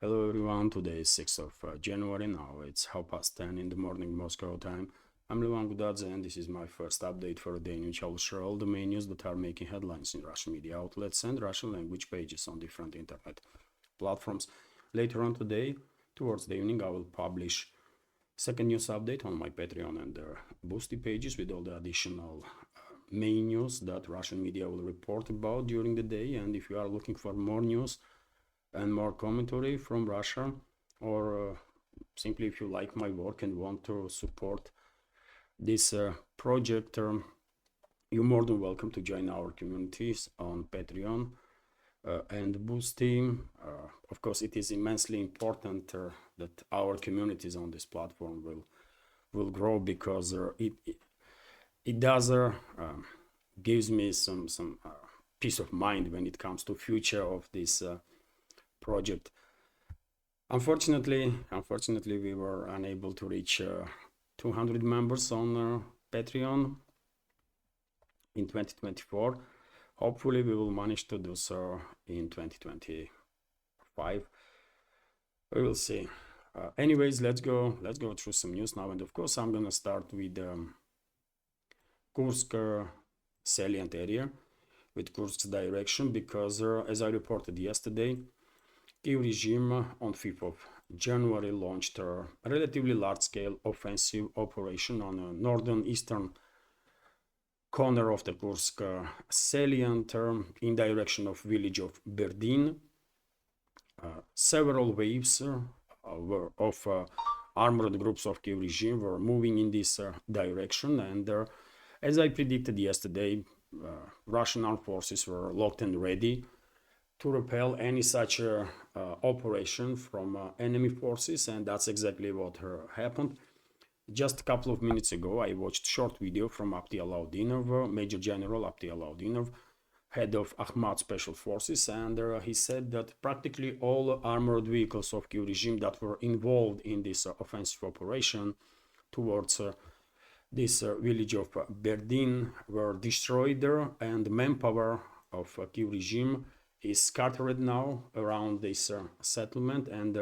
Hello everyone, today is 6th of January, now it's 10:30 in the morning Moscow time. I'm Levan Gudadze and this is my first update for a day in which I will share all the main news that are making headlines in Russian media outlets and Russian language pages on different internet platforms. Later on today, towards the evening, I will publish second news update on my Patreon and Boosty pages with all the additional main news that Russian media will report about during the day. And if you are looking for more news and more commentary from Russia, or simply if you like my work and want to support this project, you're more than welcome to join our communities on Patreon and Boosty. Of course, it is immensely important that our communities on this platform will grow, because it does gives me some peace of mind when it comes to future of this project. Unfortunately, we were unable to reach 200 members on Patreon in 2024. Hopefully, we will manage to do so in 2025. We will see. Anyways, let's go through some news now, and of course, I'm gonna start with Kursk salient area, with Kursk's direction, because as I reported yesterday, Kiev regime on 5th of January launched a relatively large-scale offensive operation on the northern eastern corner of the Kursk salient in direction of village of Berdin. Several waves of armored groups of Kiev regime were moving in this direction, and as I predicted yesterday, Russian armed forces were locked and ready to repel any such operation from enemy forces, and that's exactly what happened. Just a couple of minutes ago, I watched a short video from Abdi Alaudinov, Major General Abdi Alaudinov, head of Akhmat Special Forces, and he said that practically all armored vehicles of Kiev regime that were involved in this offensive operation towards this village of Berdin were destroyed there, and the manpower of Kiev regime is scattered now around this settlement and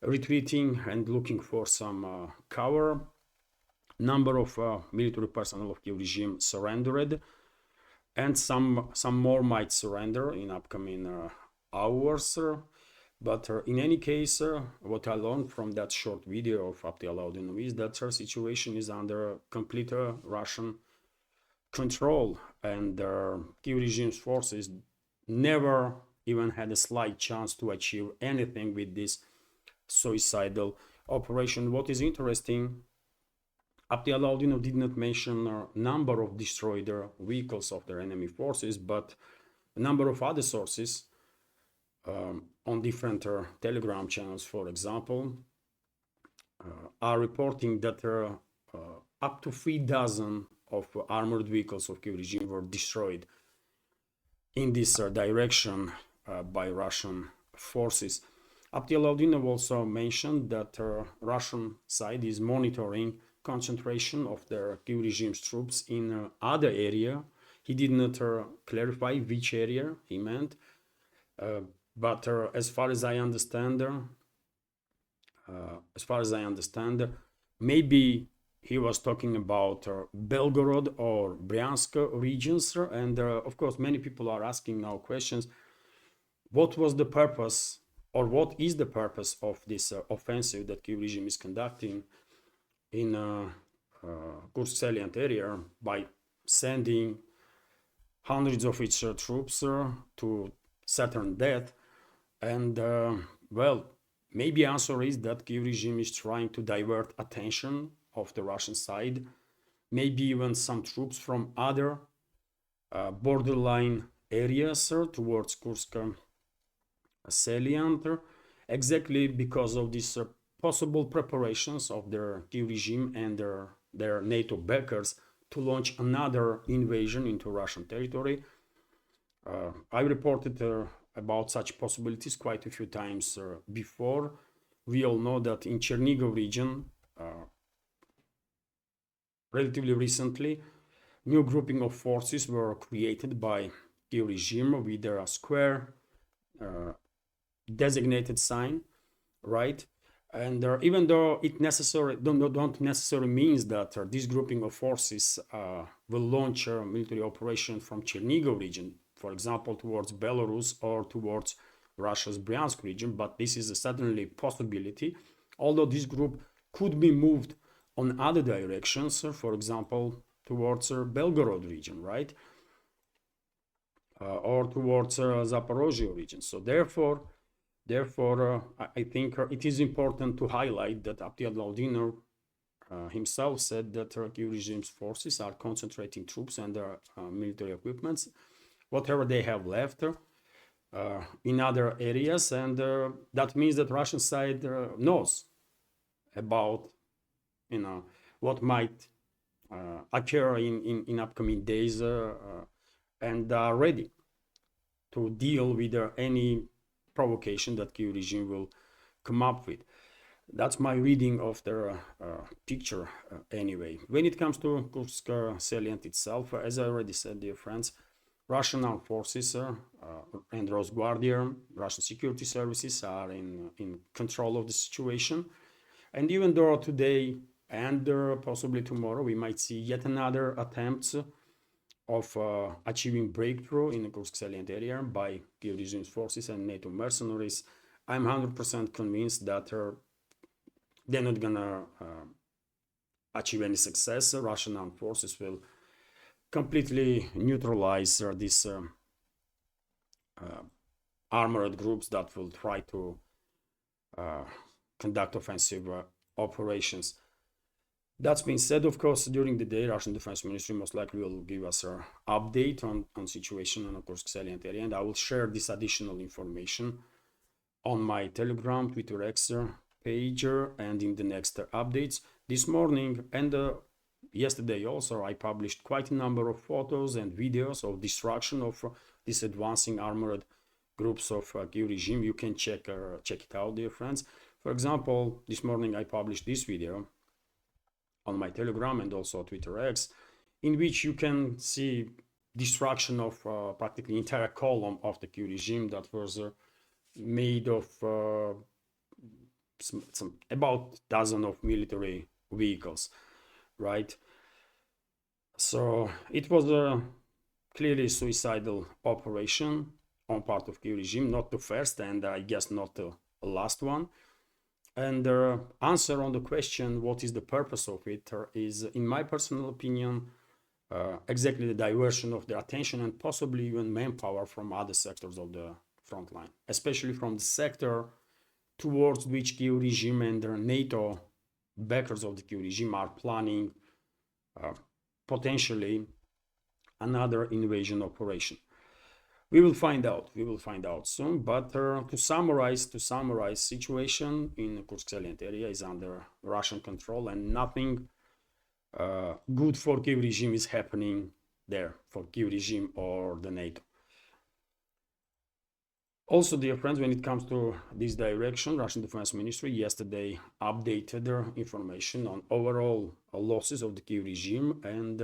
retreating and looking for some cover. Number of military personnel of Kiev regime surrendered, and some more might surrender in upcoming hours. But in any case, what I learned from that short video of Abdi Alaudinov is that her situation is under complete Russian control, and Kiev regime's forces never even had a slight chance to achieve anything with this suicidal operation. What is interesting, Abdi Alaudinov did not mention a number of destroyed vehicles of their enemy forces, but a number of other sources on different Telegram channels, for example, are reporting that up to 3 dozen of armored vehicles of Kiev regime were destroyed in this direction by Russian forces. Abdi Alaudinov also mentioned that Russian side is monitoring concentration of their Kiev regime's troops in other area. He did not clarify which area he meant, but as far as I understand, maybe he was talking about Belgorod or Bryansk regions, and of course many people are asking now questions. What was the purpose, or what is the purpose of this offensive that Kiev regime is conducting in Kursk salient area by sending hundreds of its troops to certain death? And well, maybe answer is that Kiev regime is trying to divert attention of the Russian side, maybe even some troops from other borderline areas towards Kursk salient, exactly because of these possible preparations of their Kiev regime and their NATO backers to launch another invasion into Russian territory. I reported about such possibilities quite a few times before. We all know that in Chernigov region, relatively recently, new grouping of forces were created by Kiev regime with their square designated sign, right? And even though it don't necessarily means that this grouping of forces will launch a military operation from Chernihiv region, for example, towards Belarus or towards Russia's Bryansk region, but this is certainly a possibility, although this group could be moved on other directions, for example, towards Belgorod region, right? Or towards Zaporozhye region. So therefore, I think it is important to highlight that Abdiel Vladimir himself said that Kiev regime's forces are concentrating troops and their military equipments, whatever they have left, in other areas, and that means that Russian side knows about, what might occur in upcoming days, and are ready to deal with any provocation that Kiev regime will come up with. That's my reading of the picture anyway. When it comes to Kursk salient itself, as I already said, dear friends, Russian armed forces and Rosguardia, Russian security services are in control of the situation. And even though today and possibly tomorrow we might see yet another attempts of achieving breakthrough in the Kursk salient area by Kiev regime's forces and NATO mercenaries, I'm 100% convinced that they're not gonna achieve any success. Russian armed forces will completely neutralize these armored groups that will try to conduct offensive operations. That's been said, of course, during the day, Russian Defense Ministry most likely will give us an update on situation in the Kursk salient area, and I will share this additional information on my Telegram, Twitter X page, and in the next updates. This morning and yesterday also, I published quite a number of photos and videos of destruction of these advancing armored groups of Kiev regime. You can check it out, dear friends. For example, this morning I published this video on my Telegram and also Twitter X, in which you can see destruction of practically entire column of the Kiev regime that was made of about dozen of military vehicles, right? So it was a clearly suicidal operation on part of Kiev regime, not the first and I guess not the last one. And the answer on the question, what is the purpose of it, is, in my personal opinion, exactly the diversion of the attention and possibly even manpower from other sectors of the front line, especially from the sector towards which Kiev regime and the NATO backers of the Kiev regime are planning potentially another invasion operation. We will find out soon, but to summarize, situation in the Kursk salient area is under Russian control and nothing good for Kiev regime is happening there, for Kiev regime or the NATO. Also, dear friends, when it comes to this direction, Russian Defense Ministry yesterday updated their information on overall losses of the Kiev regime, and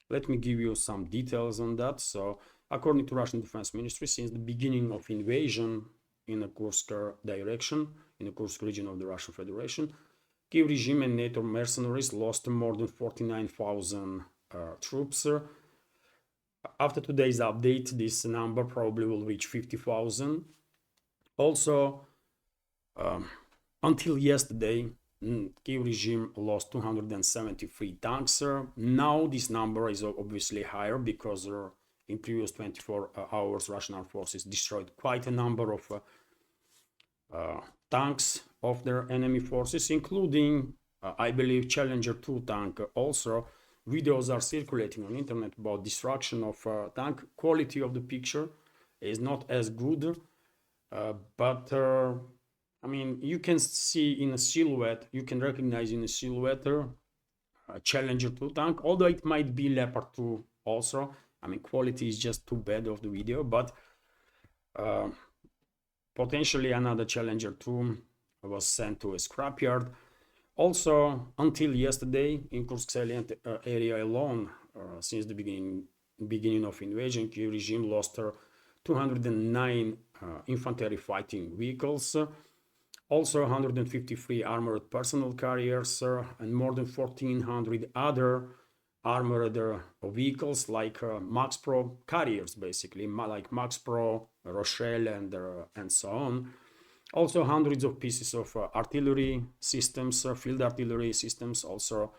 let me give you some details on that. So, according to Russian Defense Ministry, since the beginning of invasion in the Kursk direction, in the Kursk region of the Russian Federation, Kiev regime and NATO mercenaries lost more than 49,000 troops. After today's update, this number probably will reach 50,000. Also, until yesterday, Kiev regime lost 273 tanks. Now this number is obviously higher because in previous 24 hours, Russian armed forces destroyed quite a number of tanks of their enemy forces, including, I believe, Challenger 2 tank. Also, videos are circulating on internet about destruction of tank. Quality of the picture is not as good, but I mean, you can see in a silhouette, you can recognize in a silhouette a Challenger 2 tank, although it might be Leopard 2 also. I mean, quality is just too bad of the video, but potentially another Challenger 2 was sent to a scrapyard. Also, until yesterday, in Kursk salient area alone, since the beginning of invasion, Kiev regime lost 209 infantry fighting vehicles, also 153 armored personnel carriers, and more than 1,400 other armored vehicles like Max Pro carriers, basically, like Max Pro, Rochelle, and so on. Also hundreds of pieces of artillery systems, field artillery systems, also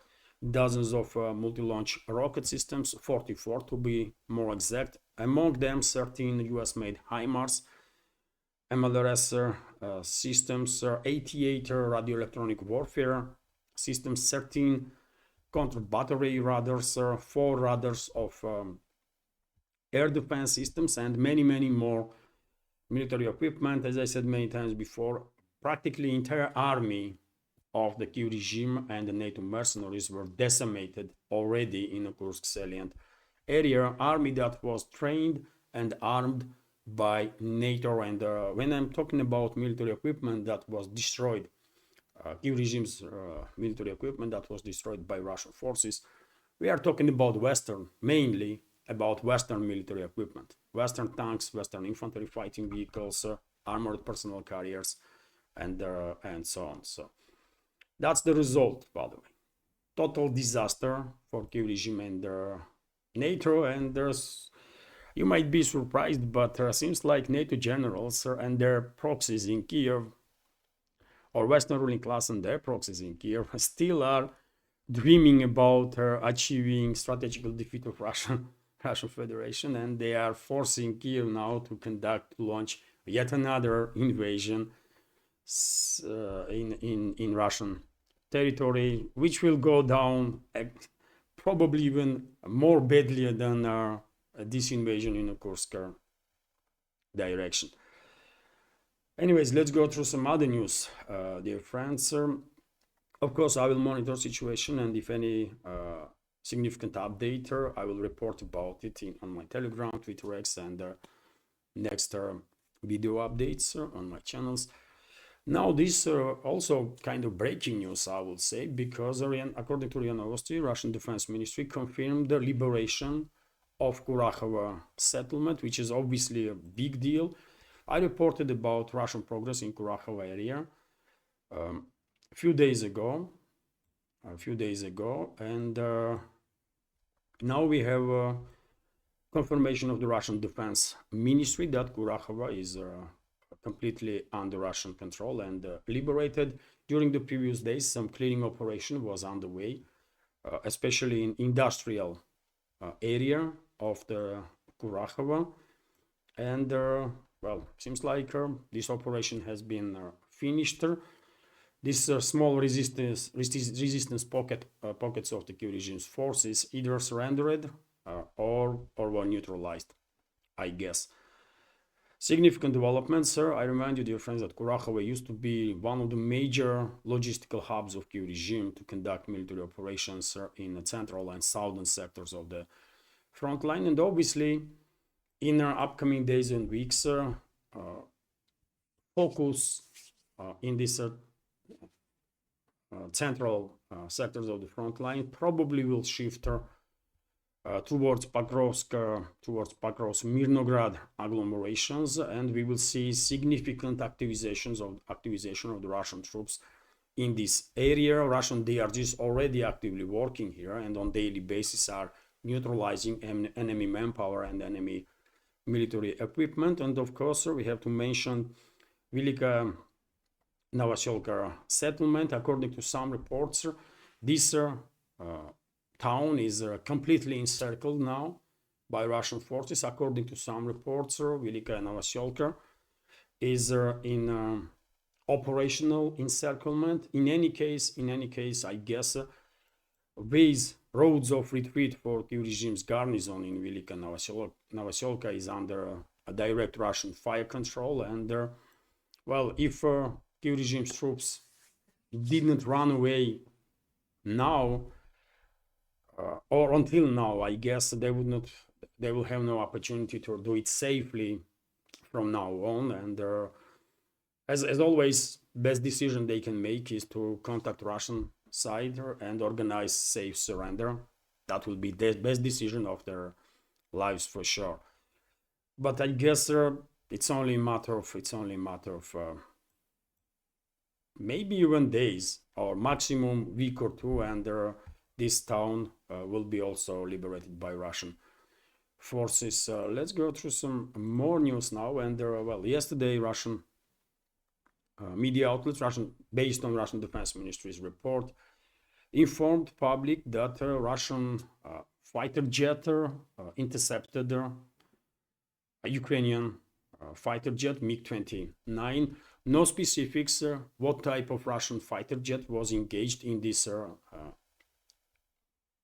dozens of multi-launch rocket systems, 44 to be more exact. Among them, 13 US-made HIMARS, MLRS systems, 88 radio-electronic warfare systems, 13 counter-battery radars, 4 radars of air defense systems, and many, many more military equipment. As I said many times before, practically entire army of the Kiev regime and the NATO mercenaries were decimated already in the Kursk salient area, army that was trained and armed by NATO. And when I'm talking about military equipment that was destroyed, Kiev regime's military equipment that was destroyed by Russian forces, we are talking about Western, mainly about Western military equipment, Western tanks, Western infantry fighting vehicles, armored personnel carriers, and so on. So that's the result, by the way. Total disaster for Kiev regime and NATO. And there's, you might be surprised, but seems like NATO generals and their proxies in Kiev, or Western ruling class and their proxies in Kiev, still are dreaming about achieving strategical defeat of Russian Federation, and they are forcing Kiev now to launch yet another invasion in Russian territory, which will go down probably even more badly than this invasion in the Kursk direction. Anyways, let's go through some other news, dear friends. Of course, I will monitor situation, and if any significant update, I will report about it on my Telegram, Twitter X, and next video updates on my channels. Now, this also kind of breaking news, I would say, because according to RIA Novosti, Russian Defense Ministry confirmed the liberation of Kurakhova settlement, which is obviously a big deal. I reported about Russian progress in Kurakhova area a few days ago, and now we have confirmation of the Russian Defense Ministry that Kurakhova is completely under Russian control and liberated. During the previous days, some clearing operation was underway, especially in industrial area of the Kurakhova, and well, seems like this operation has been finished. These small resistance pockets of the Kiev regime's forces either surrendered or were neutralized, I guess. Significant developments, I remind you, dear friends, that Kurakhova used to be one of the major logistical hubs of Kiev regime to conduct military operations in the central and southern sectors of the front line. And obviously, in our upcoming days and weeks, focus in these central sectors of the front line probably will shift towards Pokrovsk, Mirnograd agglomerations, and we will see significant activation of the Russian troops in this area. Russian DRGs already actively working here and on daily basis are neutralizing enemy manpower and enemy military equipment. And of course, we have to mention Velika Novoselka settlement. According to some reports, this town is completely encircled now by Russian forces. According to some reports, Velika Novoselka is in operational encirclement. In any case, I guess ways, roads of retreat for Kiev regime's garrison in Velika Novoselka is under a direct Russian fire control. And well, if Kiev regime's troops didn't run away now, or until now, I guess they will have no opportunity to do it safely from now on. And as always, best decision they can make is to contact Russian side and organize safe surrender. That will be the best decision of their lives for sure. But I guess it's only a matter of maybe even days or maximum week or two, and this town will be also liberated by Russian forces. Let's go through some more news now. And well, yesterday Russian media outlets, based on Russian Defense Ministry's report, informed public that Russian fighter jet intercepted a Ukrainian fighter jet MiG-29. No specifics what type of Russian fighter jet was engaged in this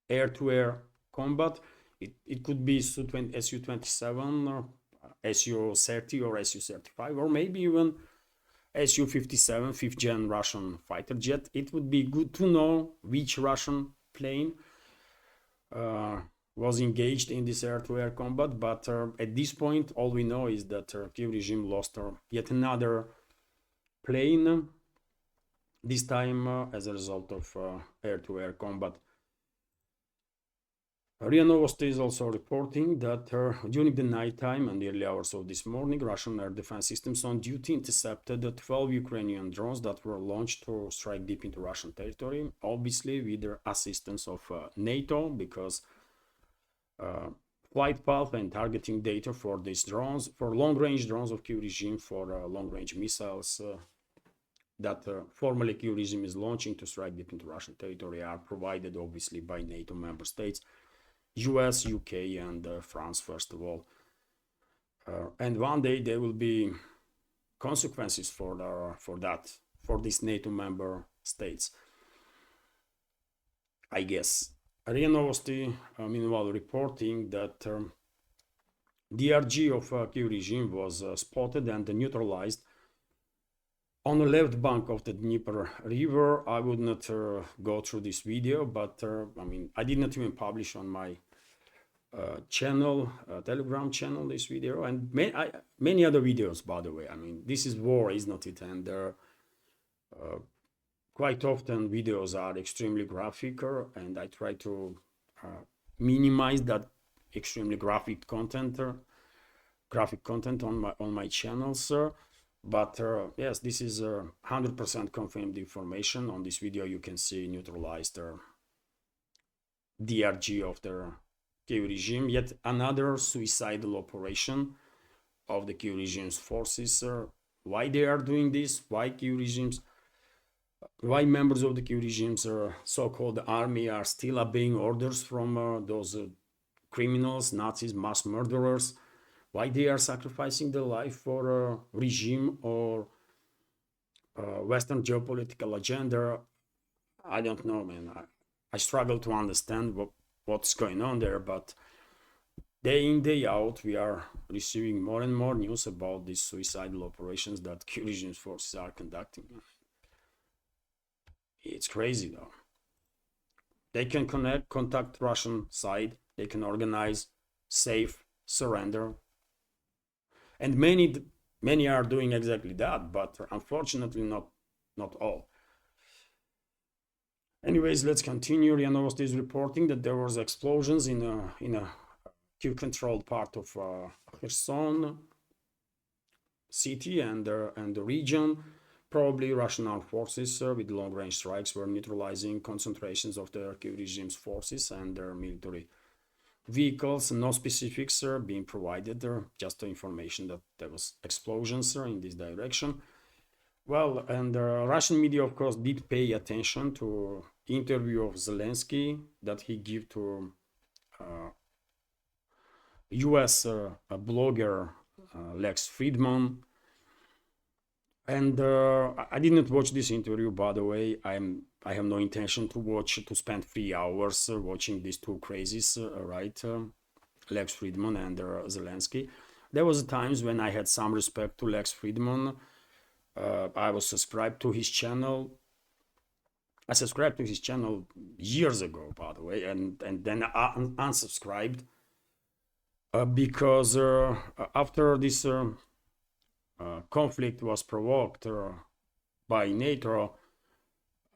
air-to-air combat. It could be Su-27 or Su-30 or Su-35, or maybe even Su-57, 5th gen Russian fighter jet. It would be good to know which Russian plane was engaged in this air-to-air combat, but at this point all we know is that Kiev regime lost yet another plane, this time as a result of air-to-air combat. RIA Novosti is also reporting that during the nighttime and the early hours of this morning, Russian air defense systems on duty intercepted 12 Ukrainian drones that were launched to strike deep into Russian territory, obviously with the assistance of NATO, because flight path and targeting data for these drones, for long-range drones of Kiev regime, for long-range missiles that formerly Kiev regime is launching to strike deep into Russian territory, are provided obviously by NATO member states, US, UK, and France, first of all. And one day there will be consequences for these NATO member states, I guess. RIA Novosti, meanwhile, reporting that DRG of Kiev regime was spotted and neutralized on the left bank of the Dnieper River. I would not go through this video, but I did not even publish on my channel, Telegram channel, this video, and many other videos, by the way. This is war, is not it? And quite often videos are extremely graphic, and I try to minimize that extremely graphic content on my channels. But yes, this is 100% confirmed information. On this video you can see neutralized DRG of the Kiev regime, yet another suicidal operation of the Kiev regime's forces. Why they are doing this? Why members of the Kiev regime's so-called army are still obeying orders from those criminals, Nazis, mass murderers? Why they are sacrificing their life for a regime or Western geopolitical agenda? I don't know, man. I struggle to understand what's going on there, but day in, day out, we are receiving more and more news about these suicidal operations that Kiev regime's forces are conducting. It's crazy, though. They can contact Russian side, they can organize safe surrender, and many are doing exactly that, but unfortunately not all. Anyways, let's continue. RIA Novosti is reporting that there was explosions in a Kiev-controlled part of Kherson city and the region. Probably Russian armed forces with long-range strikes were neutralizing concentrations of the Kiev regime's forces and their military vehicles. No specifics are being provided, just the information that there was explosions in this direction. Well, and Russian media, of course, did pay attention to interview of Zelensky that he gave to US blogger Lex Friedman. And I did not watch this interview, by the way. I have no intention to spend 3 hours watching these two crazies, right? Lex Friedman and Zelensky. There was times when I had some respect to Lex Friedman. I was subscribed to his channel. I subscribed to his channel years ago, by the way, and then I unsubscribed because after this conflict was provoked by NATO,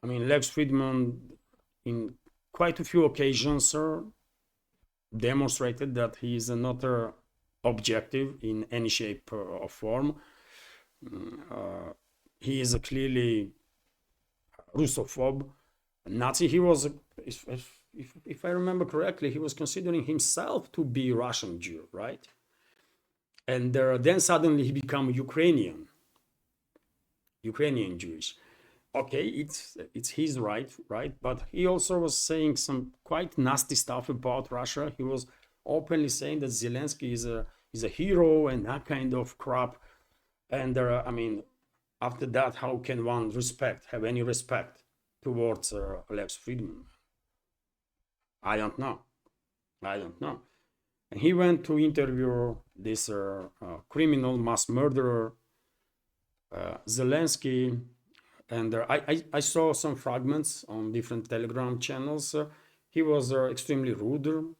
Lex Friedman, in quite a few occasions, demonstrated that he is not objective in any shape or form. He is a clearly Russophobe, Nazi. He was, if I remember correctly, he was considering himself to be Russian Jew, right? And then suddenly he became Ukrainian Jewish. Okay, it's his right? But he also was saying some quite nasty stuff about Russia. He was openly saying that Zelensky is a hero and that kind of crap. And I mean, after that, how can one have any respect towards Lex Friedman? I don't know. And he went to interview this criminal mass murderer, Zelensky. And I saw some fragments on different Telegram channels. He was extremely rude.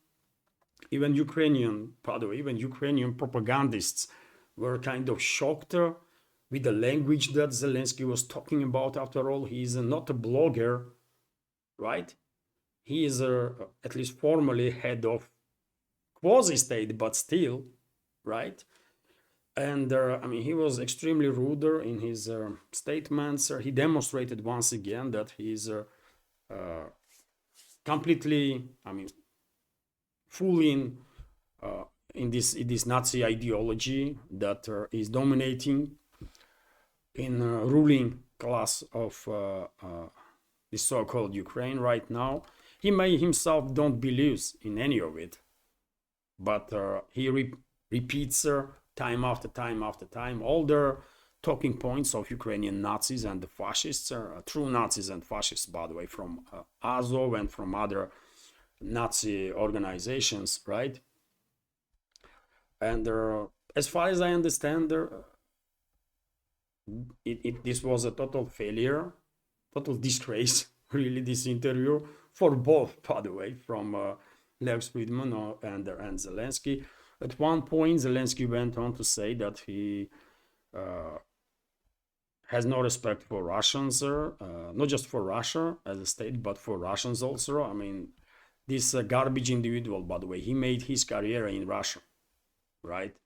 Even Ukrainian propagandists were kind of shocked with the language that Zelensky was talking about. After all, he is not a blogger, right? He is at least formally head of quasi-state, but still, right? And I mean, he was extremely rude in his statements. He demonstrated once again that he is completely, I mean, fully in this Nazi ideology that is dominating in ruling class of the so-called Ukraine right now. He may himself don't believe in any of it, but he repeats time after time all the talking points of Ukrainian Nazis and the fascists, true Nazis and fascists, by the way, from Azov and from other Nazi organizations, right? And as far as I understand, this was a total failure, total disgrace, really, this interview, for both, by the way, from Lex Friedman and Zelensky. At one point, Zelensky went on to say that he has no respect for Russians, not just for Russia as a state, but for Russians also. I mean, this garbage individual, by the way, he made his career in Russia, right?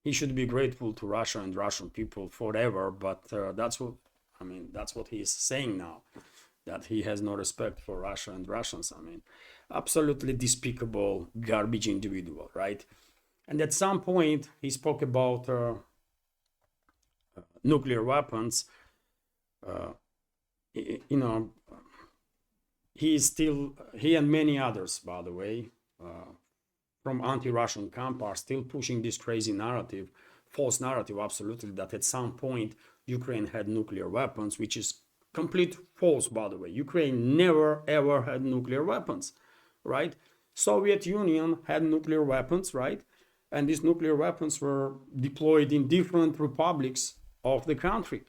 He should be grateful to Russia and Russian people forever, but that's what he is saying now, that he has no respect for Russia and Russians. I mean, absolutely despicable garbage individual, right? And at some point, he spoke about nuclear weapons. You know, he and many others, by the way, from anti-Russian camp are still pushing this crazy narrative, false narrative, absolutely, that at some point Ukraine had nuclear weapons, which is complete false, by the way. Ukraine never ever had nuclear weapons, right? Soviet Union had nuclear weapons, right? And these nuclear weapons were deployed in different republics of the country.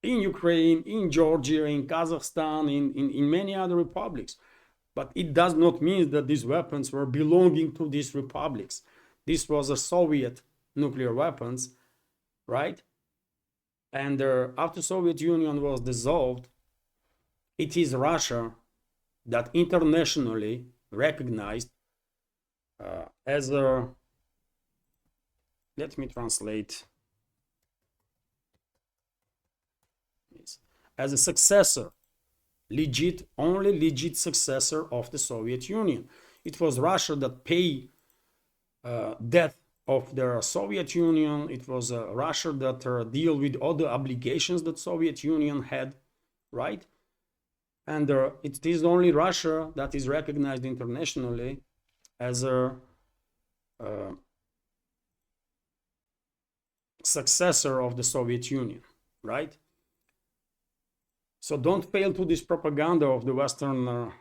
In Ukraine, in Georgia, in Kazakhstan, in many other republics. But it does not mean that these weapons were belonging to these republics. This was a Soviet nuclear weapons, right? And after Soviet Union was dissolved, it is Russia that internationally recognized as a, let me translate, as a successor, only legit successor of the Soviet Union. It was Russia that paid death of the Soviet Union. It was Russia that deal with all the obligations that Soviet Union had, right? And it is only Russia that is recognized internationally as a successor of the Soviet Union, right? So don't fail to this propaganda of the Western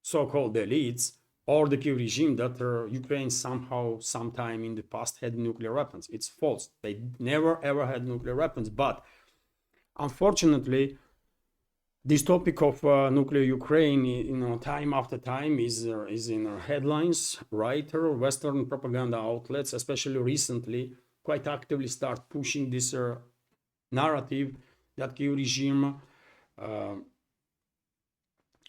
so-called elites or the Kiev regime that Ukraine somehow, sometime in the past had nuclear weapons. It's false. They never ever had nuclear weapons. But unfortunately, this topic of nuclear Ukraine, you know, time after time is in headlines, right? Western propaganda outlets, especially recently, quite actively start pushing this narrative that Kiev regime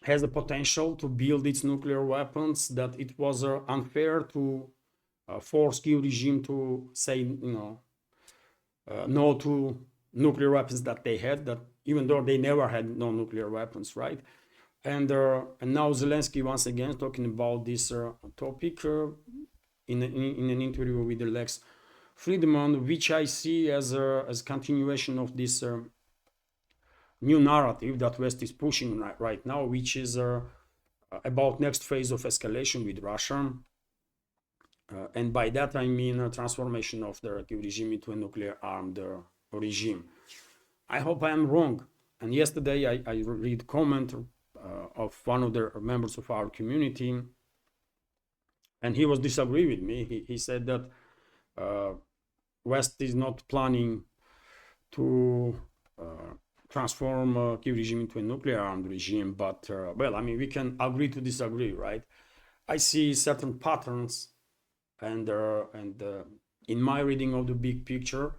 has the potential to build its nuclear weapons, that it was unfair to force Kiev regime to say, no to nuclear weapons that they had, that even though they never had no nuclear weapons, right? And now Zelensky once again talking about this topic in an interview with Lex Friedman, which I see as continuation of this new narrative that West is pushing right now, which is about next phase of escalation with Russia. And by that I mean a transformation of the Kiev regime into a nuclear armed regime. I hope I am wrong. And yesterday I read comment of one of the members of our community, and he was disagree with me. He said that West is not planning to transform Kiev regime into a nuclear armed regime, but well, I mean, we can agree to disagree, right? I see certain patterns, and in my reading of the big picture,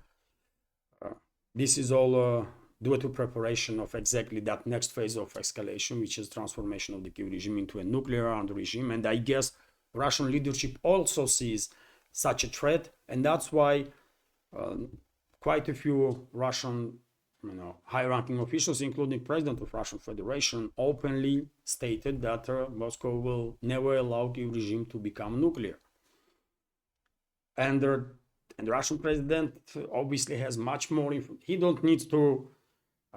this is all due to preparation of exactly that next phase of escalation, which is transformation of the Kiev regime into a nuclear armed regime. And I guess Russian leadership also sees such a threat, and that's why quite a few Russian, high-ranking officials, including President of Russian Federation, openly stated that Moscow will never allow Kiev regime to become nuclear. And the Russian president obviously has much more. He don't need to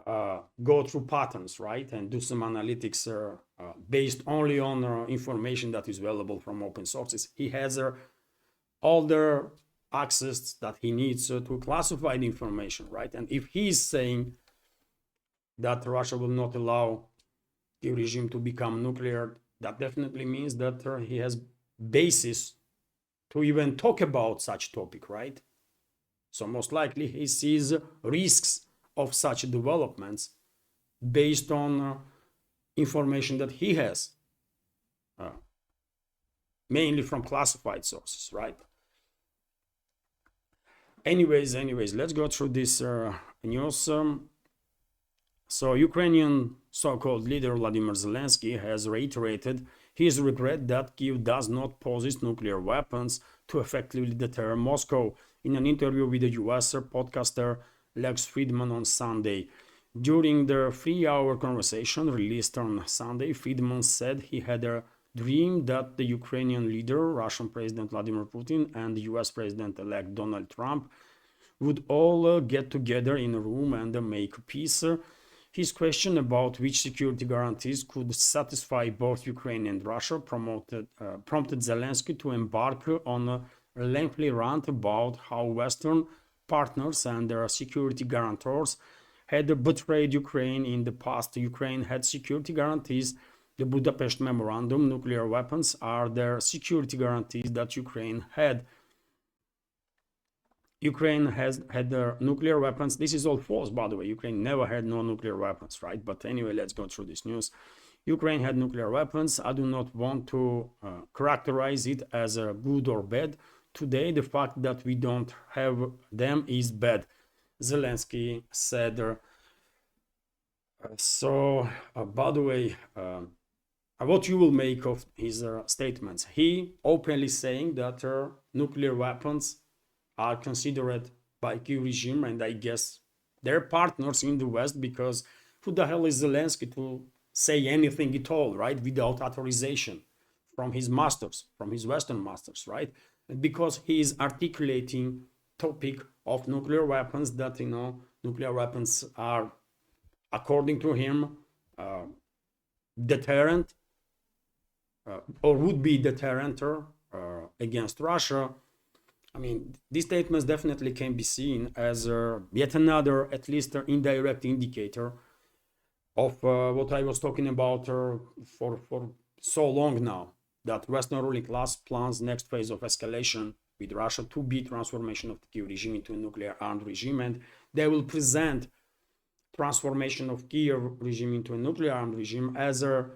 go through patterns, right, and do some analytics based only on information that is available from open sources. He has all the access that he needs to classify the information, right? And if he's saying that Russia will not allow the regime to become nuclear, that definitely means that he has basis to even talk about such topic, right? So most likely he sees risks of such developments based on information that he has, mainly from classified sources, right? Anyways, let's go through this news. So Ukrainian so-called leader Vladimir Zelensky has reiterated his regret that Kiev does not possess nuclear weapons to effectively deter Moscow in an interview with the US podcaster Lex Friedman on Sunday. During the 3-hour conversation released on Sunday, Friedman said he had a dream that the Ukrainian leader, Russian President Vladimir Putin, and US President-elect Donald Trump would all get together in a room and make peace. His question about which security guarantees could satisfy both Ukraine and Russia prompted Zelensky to embark on a lengthy rant about how Western partners and their security guarantors had betrayed Ukraine in the past. Ukraine had security guarantees. The Budapest Memorandum, nuclear weapons are their security guarantees that Ukraine had. Ukraine has had their nuclear weapons. This is all false, by the way. Ukraine never had no nuclear weapons, right? But anyway, let's go through this news. Ukraine had nuclear weapons. I do not want to characterize it as a good or bad. Today, the fact that we don't have them is bad, Zelensky said. By the way, what you will make of his statements? He openly saying that nuclear weapons are considered by Kiev regime, and I guess their partners in the West, because who the hell is Zelensky to say anything at all, right, without authorization from his masters, from his Western masters, right? Because he is articulating topic of nuclear weapons, that nuclear weapons are, according to him, deterrent or would be deterrent against Russia. I mean, these statements definitely can be seen as yet another, at least indirect indicator of what I was talking about for so long now, that Western ruling class plans next phase of escalation with Russia to be transformation of the Kiev regime into a nuclear armed regime, and they will present transformation of Kiev regime into a nuclear armed regime as a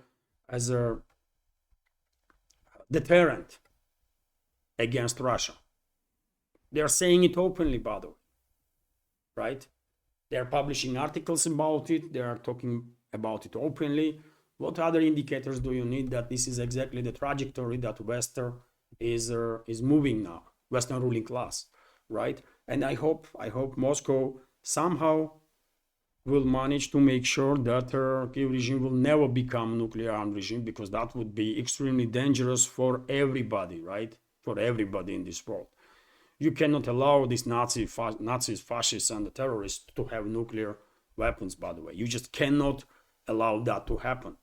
deterrent against Russia. They are saying it openly, by the way, right? They are publishing articles about it. They are talking about it openly. What other indicators do you need that this is exactly the trajectory that Western is moving now, Western ruling class, right? And I hope Moscow somehow will manage to make sure that Kiev regime will never become nuclear armed regime, because that would be extremely dangerous for everybody, right? For everybody in this world. You cannot allow these Nazis, fascists, and the terrorists to have nuclear weapons, by the way. You just cannot allow that to happen.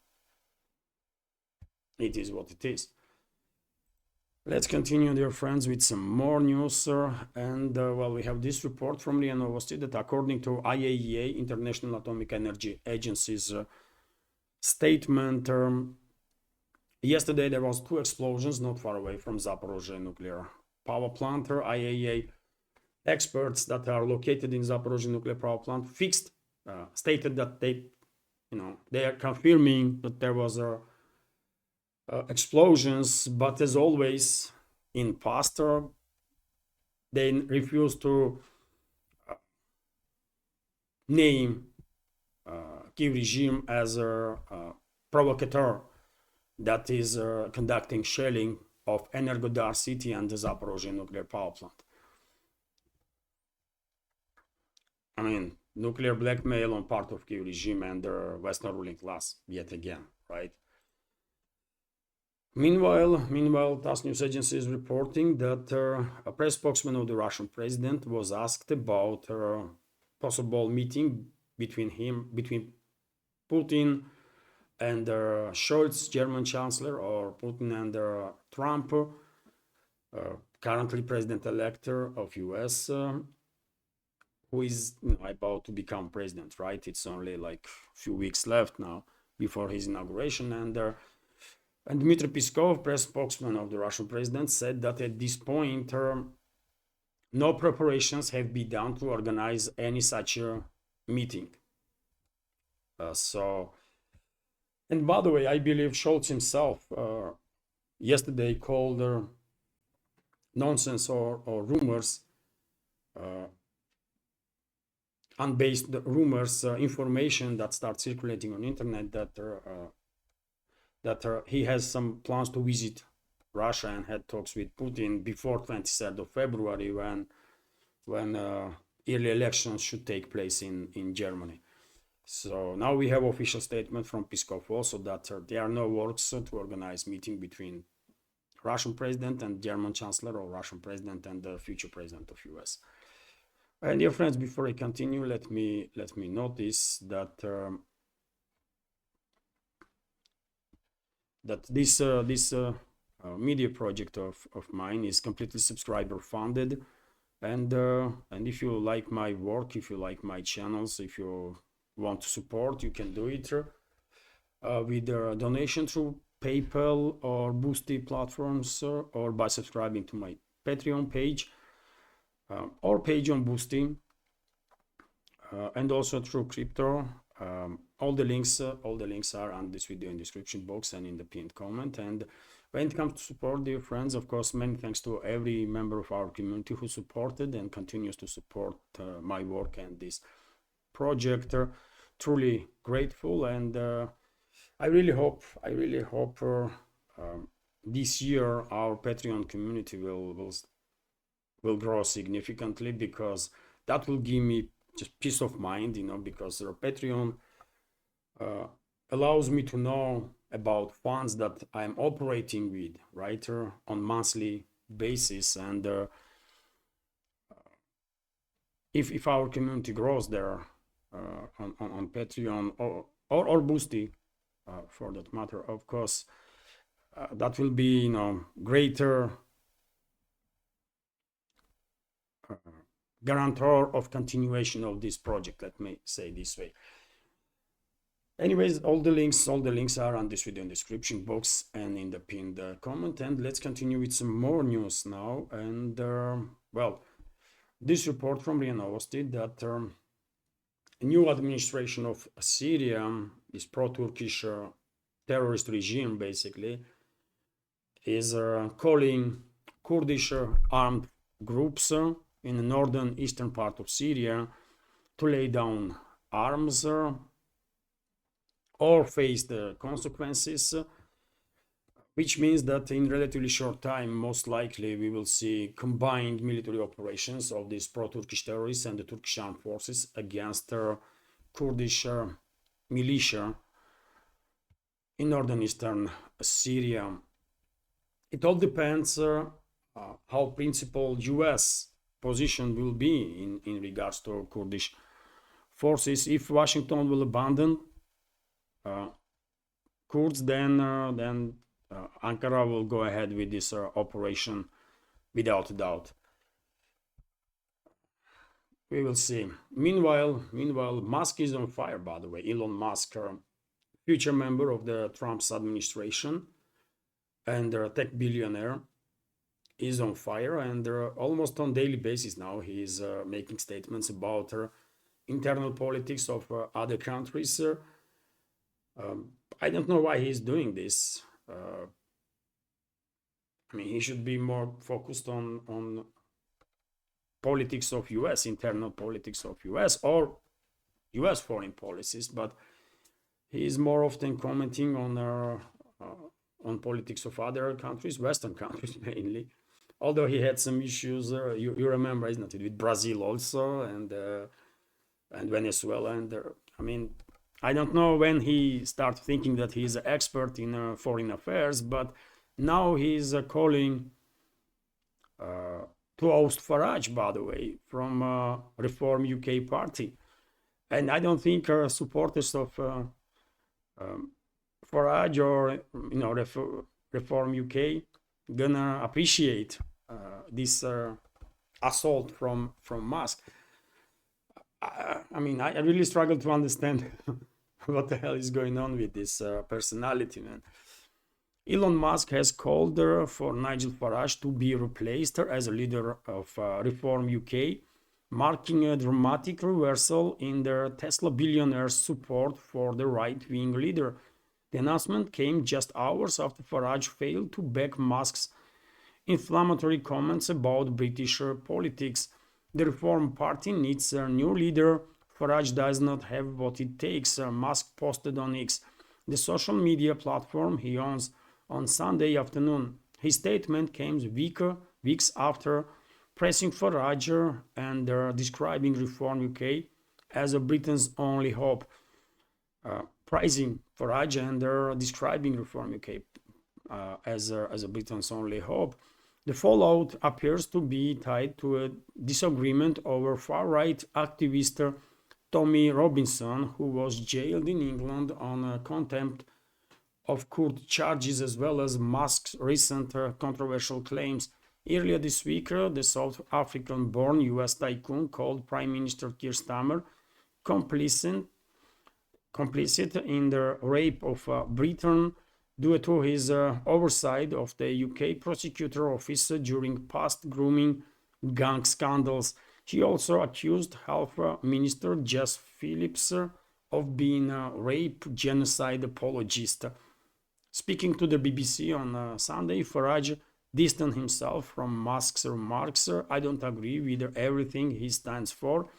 It is what it is. Let's continue, dear friends, with some more news. Well, we have this report from RIA Novosti that according to IAEA, International Atomic Energy Agency's statement, yesterday there was 2 explosions not far away from Zaporozhye nuclear power plant. IAEA experts that are located in Zaporozhye nuclear power plant stated that they are confirming that there was explosions, but as always in past, they refused to name Kiev regime as a provocateur that is conducting shelling of Energodar city and the Zaporozhye nuclear power plant. I mean, nuclear blackmail on part of Kiev regime and the Western ruling class yet again, right? Meanwhile, TASS news agency is reporting that a press spokesman of the Russian president was asked about a possible meeting between Putin and Schultz, German chancellor, or Putin and Trump, currently president-elect of US, who is about to become president, right? It's only like a few weeks left now before his inauguration, and Dmitry Peskov, press spokesman of the Russian president, said that at this point, no preparations have been done to organize any such meeting. And by the way, I believe Schultz himself yesterday called nonsense or rumors, unbased rumors, information that starts circulating on internet that he has some plans to visit Russia and had talks with Putin before 23rd of February when early elections should take place in Germany. So now we have official statement from Peskov also that there are no works to organize meeting between Russian president and German chancellor, or Russian president and the future president of US. And dear friends, before I continue, let me notice that this media project of mine is completely subscriber funded, and if you like my work, if you like my channels, if you want to support, you can do it with a donation through PayPal or Boosty platforms, or by subscribing to my Patreon page or page on Boosty, and also through crypto. All the links are on this video in the description box and in the pinned comment. And when it comes to support, dear friends, of course, many thanks to every member of our community who supported and continues to support my work and this project. Truly grateful, and I really hope this year our Patreon community will grow significantly, because that will give me just peace of mind, because Patreon allows me to know about funds that I'm operating with, right, on monthly basis. And if our community grows there on Patreon or Boosty, for that matter, of course, that will be greater guarantor of continuation of this project, let me say this way. Anyways, all the links are on this video in the description box and in the pinned comment. And let's continue with some more news now. And well, this report from RIA Novosti that a new administration of Syria, this pro-Turkish terrorist regime, basically, is calling Kurdish armed groups in the northern eastern part of Syria to lay down arms, or face the consequences, which means that in relatively short time, most likely we will see combined military operations of these pro-Turkish terrorists and the Turkish armed forces against Kurdish militia in northern eastern Syria. It all depends how principled US position will be in regards to Kurdish forces. If Washington will abandon Kurds, then Ankara will go ahead with this operation without a doubt. We will see. Meanwhile, Musk is on fire, by the way. Elon Musk, future member of the Trump's administration and tech billionaire, is on fire, and almost on daily basis now he is making statements about internal politics of other countries. I don't know why he's doing this. I mean, he should be more focused on politics of US, internal politics of US, or US foreign policies, but he is more often commenting on politics of other countries, Western countries mainly. Although he had some issues, you remember, isn't it, with Brazil also, and Venezuela, and I mean, I don't know when he started thinking that he's an expert in foreign affairs, but now he's calling to oust Farage, by the way, from Reform UK party. And I don't think supporters of Farage or Reform UK gonna appreciate this assault from Musk. I mean, I really struggle to understand what the hell is going on with this personality, man. Elon Musk has called for Nigel Farage to be replaced as a leader of Reform UK, marking a dramatic reversal in the Tesla billionaire's support for the right-wing leader. The announcement came just hours after Farage failed to back Musk's inflammatory comments about British politics. The Reform Party needs a new leader. Farage does not have what it takes, Musk posted on X, the social media platform he owns, on Sunday afternoon. His statement came weeks after pressing Farage and describing Reform UK as Britain's only hope. Praising Farage and describing Reform UK as Britain's only hope. The fallout appears to be tied to a disagreement over far-right activist Tommy Robinson, who was jailed in England on contempt of court charges, as well as Musk's recent controversial claims. Earlier this week, the South African-born US tycoon called Prime Minister Keir Starmer complicit in the rape of Britain due to his oversight of the UK prosecutor office during past grooming gang scandals. He also accused Health Minister Jess Phillips of being a rape genocide apologist. Speaking to the BBC on Sunday, Farage distanced himself from Musk's remarks. I don't agree with everything he stands for,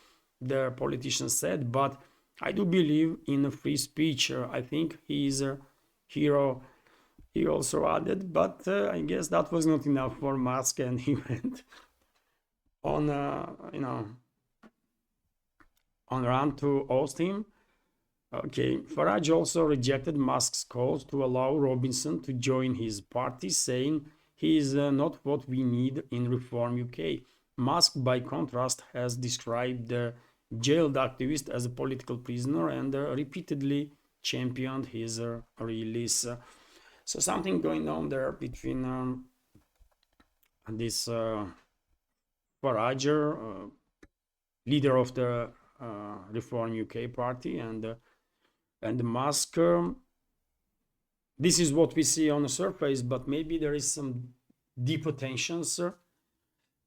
the politician said, but I do believe in free speech. I think he is a hero. He also added, but I guess that was not enough for Musk, and he went on, on run to oust him. Okay, Farage also rejected Musk's calls to allow Robinson to join his party, saying he is not what we need in Reform UK. Musk, by contrast, has described the jailed activist as a political prisoner and repeatedly championed his release. So something going on there between this Farage, leader of the Reform UK party, and Musk. This is what we see on the surface, but maybe there is some deeper tensions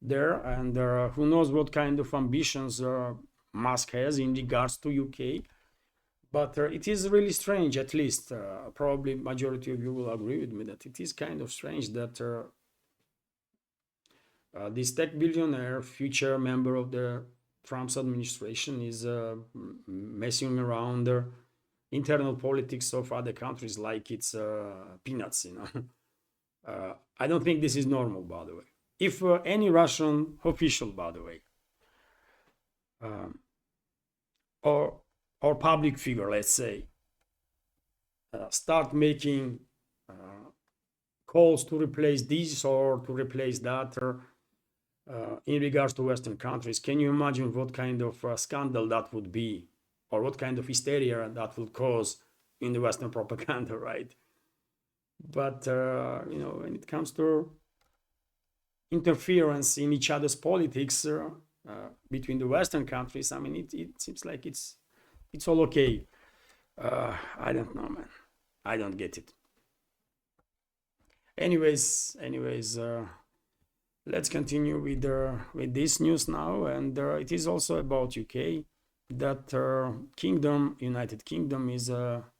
there, and who knows what kind of ambitions Musk has in regards to UK. But it is really strange, at least, probably majority of you will agree with me, that it is kind of strange that this tech billionaire, future member of the Trump's administration, is messing around internal politics of other countries like it's peanuts, you know. I don't think this is normal, by the way. If any Russian official, by the way, um, or public figure, let's say, start making calls to replace this or to replace that, or in regards to Western countries, can you imagine what kind of scandal that would be, or what kind of hysteria that would cause in the Western propaganda, right? But you know, when it comes to interference in each other's politics between the Western countries, I mean, it seems like it's all okay. I don't know, man. I don't get it. Anyways, let's continue with this news now, and it is also about UK. That United Kingdom is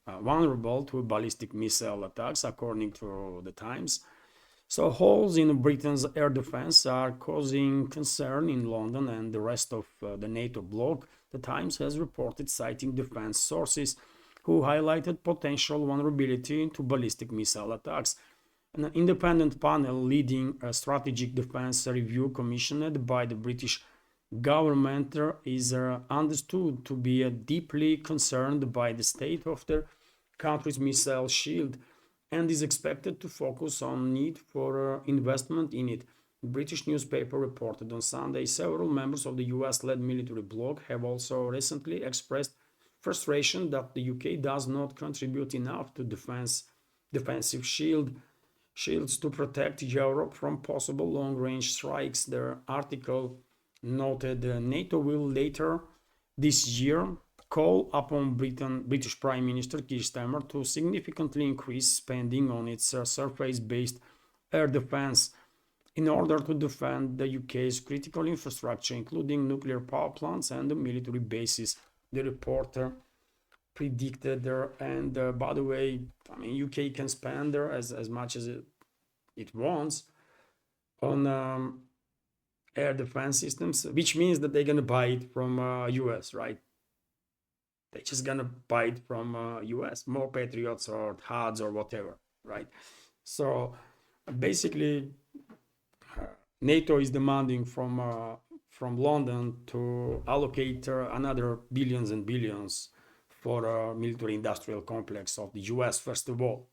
vulnerable to ballistic missile attacks, according to the Times. So holes in Britain's air defense are causing concern in London and the rest of the NATO bloc, the Times has reported, citing defense sources who highlighted potential vulnerability to ballistic missile attacks. An independent panel leading a strategic defense review commissioned by the British government is understood to be deeply concerned by the state of their country's missile shield and is expected to focus on need for investment in it. The British newspaper reported on Sunday several members of the US-led military bloc have also recently expressed frustration that the UK does not contribute enough to defensive shields to protect Europe from possible long-range strikes. Their article noted NATO will later this year call upon British Prime Minister Keir Starmer to significantly increase spending on its surface-based air defense in order to defend the UK's critical infrastructure, including nuclear power plants and military bases, the reporter predicted there. And by the way, I mean, UK can spend there as much as it wants on air defense systems, which means that they're going to buy it from US, right? They're just going to buy it from US, more Patriots or HUDs or whatever, right? So basically, NATO is demanding from London to allocate another billions and billions for military industrial complex of the US, first of all,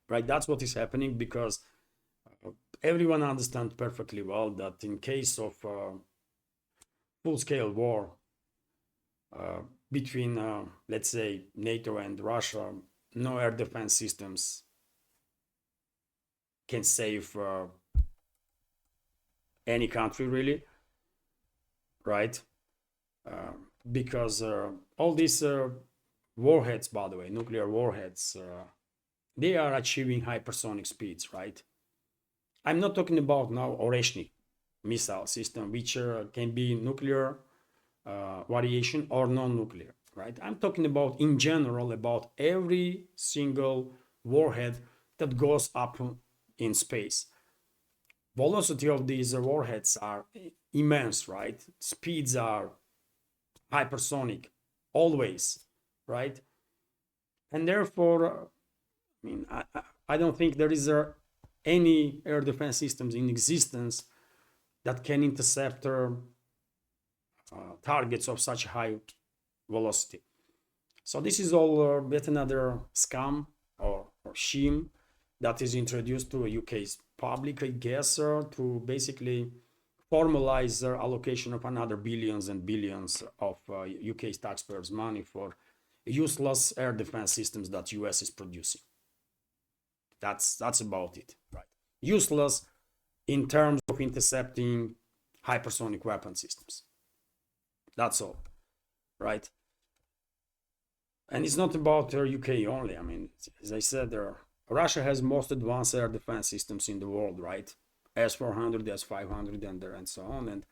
right? That's what is happening because everyone understands perfectly well that in case of full-scale war between, let's say, NATO and Russia, no air defense systems can save any country, really, right? Because all these warheads, by the way, nuclear warheads, they are achieving hypersonic speeds, right? I'm not talking about now Oreshnik missile system, which can be nuclear variation or non-nuclear, right? I'm talking about in general about every single warhead that goes up in space. Velocity of these warheads are immense, right? Speeds are hypersonic, always, right? And therefore, I mean, I don't think there is any air defense systems in existence that can intercept targets of such high velocity. So this is all yet another scam or scheme that is introduced to UK's public, I guess, to basically formalize their allocation of another billions and billions of UK's taxpayers' money for useless air defense systems that US is producing. That's about it, right? Useless in terms of intercepting hypersonic weapon systems. That's all, right? And it's not about UK only. I mean, as I said, Russia has most advanced air defense systems in the world, right? S-400, S-500, and so on. And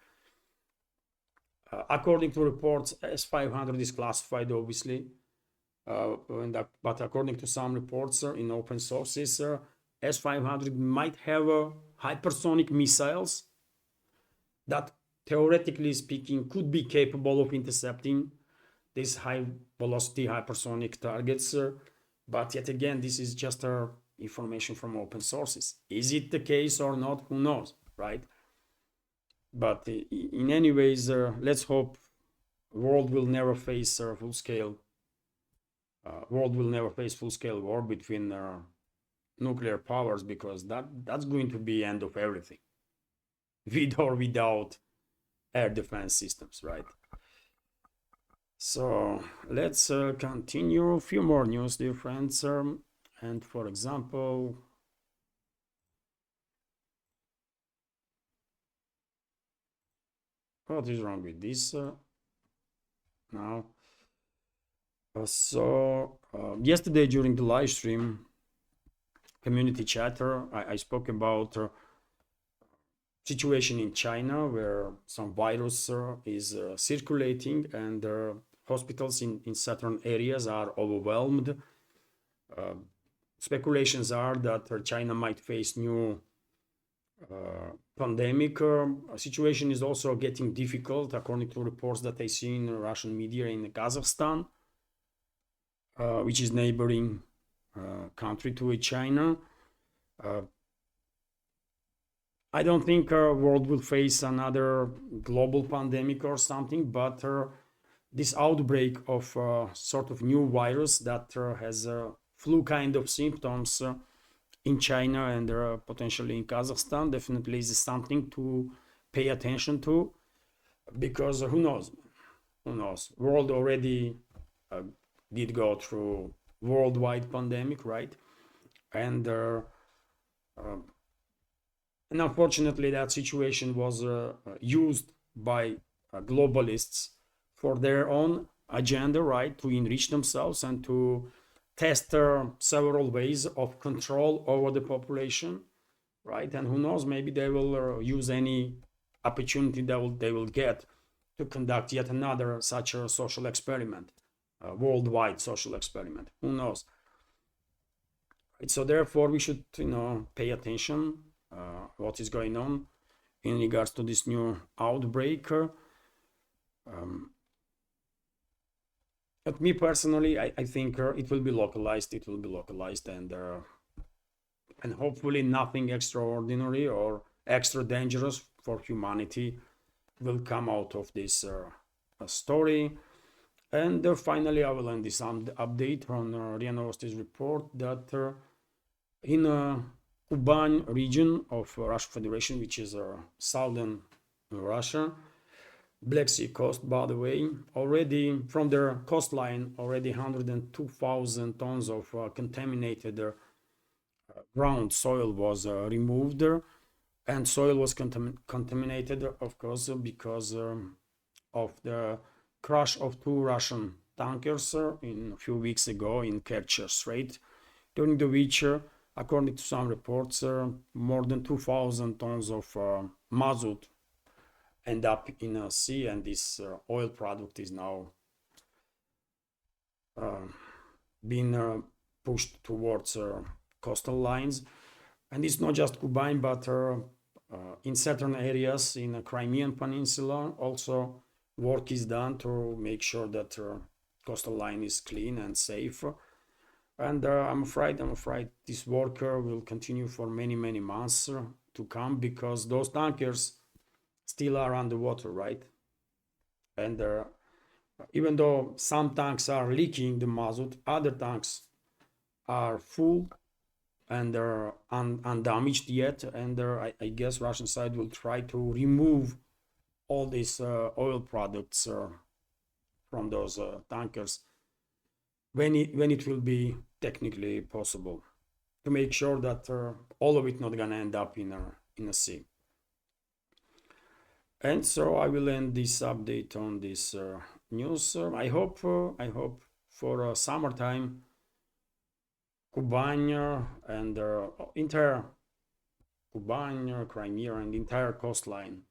according to reports, S-500 is classified, obviously. But according to some reports in open sources, S-500 might have hypersonic missiles that, theoretically speaking, could be capable of intercepting these high velocity hypersonic targets. But yet again, this is just information from open sources. Is it the case or not? Who knows, right? But in any ways, let's hope world will never face full-scale war between nuclear powers, because that's going to be end of everything, with or without air defense systems, right? So let's continue. A few more news, dear friends. And for example, what is wrong with this now? Yesterday during the live stream community chatter, I spoke about situation in China where some virus is circulating, and hospitals in certain areas are overwhelmed. Speculations are that China might face new pandemic. Situation is also getting difficult, according to reports that I see in Russian media, in Kazakhstan, which is neighboring country to China. I don't think our world will face another global pandemic or something, but this outbreak of sort of new virus that has flu kind of symptoms in China and potentially in Kazakhstan definitely is something to pay attention to, because who knows? World already did go through worldwide pandemic, right? And unfortunately, that situation was used by globalists for their own agenda, right? To enrich themselves and to test several ways of control over the population, right? And who knows, maybe they will use any opportunity that they will get to conduct yet another such a social experiment, a worldwide social experiment. Who knows? Right? So therefore, we should, pay attention what is going on in regards to this new outbreak. But me personally, I think it will be localized. And hopefully nothing extraordinary or extra dangerous for humanity will come out of this story. And finally, I will end this update on RIA Novosti's report that in Kuban region of Russian Federation, which is southern Russia, Black Sea coast, by the way, already from their coastline, already 102,000 tons of contaminated ground soil was removed, and soil was contaminated, of course, because of the crash of two Russian tankers in a few weeks ago in Kerch Strait, during the which, according to some reports, more than 2,000 tons of mazout end up in a sea, and this oil product is now being pushed towards coastal lines. And it's not just Kuban, but in certain areas in the Crimean Peninsula also work is done to make sure that coastal line is clean and safe. And I'm afraid this work will continue for many months to come, because those tankers still are underwater, right? And even though some tanks are leaking the mazout, other tanks are full and they're undamaged yet. And I guess Russian side will try to remove all these oil products from those tankers when it will be technically possible, to make sure that all of it not gonna end up in a sea. And so I will end this update on this news. I hope for summertime, Kuban and entire Kuban, Crimea, and entire coastline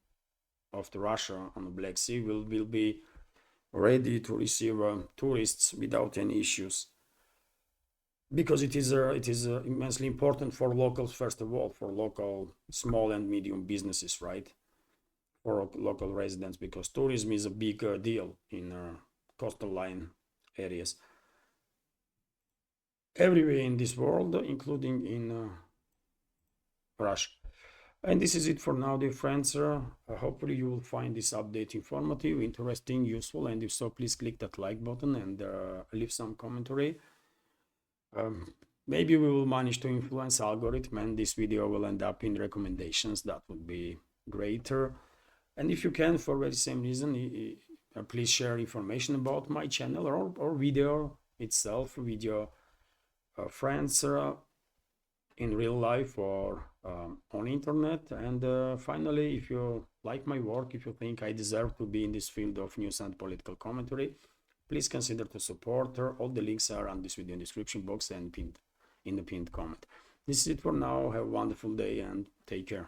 of the Russia on the Black Sea will be ready to receive tourists without any issues, because it is immensely important for locals, first of all, for local small and medium businesses, right? For local residents, because tourism is a big deal in coastal line areas everywhere in this world, including in Russia. And this is it for now, dear friends. Hopefully you will find this update informative, interesting, useful, and if so, please click that like button and leave some commentary. Maybe we will manage to influence algorithm and this video will end up in recommendations. That would be greater. And if you can, for the same reason, please share information about my channel or video itself, video friends in real life or on internet. And finally, if you like my work, if you think I deserve to be in this field of news and political commentary, please consider to support her. All the links are on this video description box and pinned in the pinned comment. This is it for now. Have a wonderful day and take care.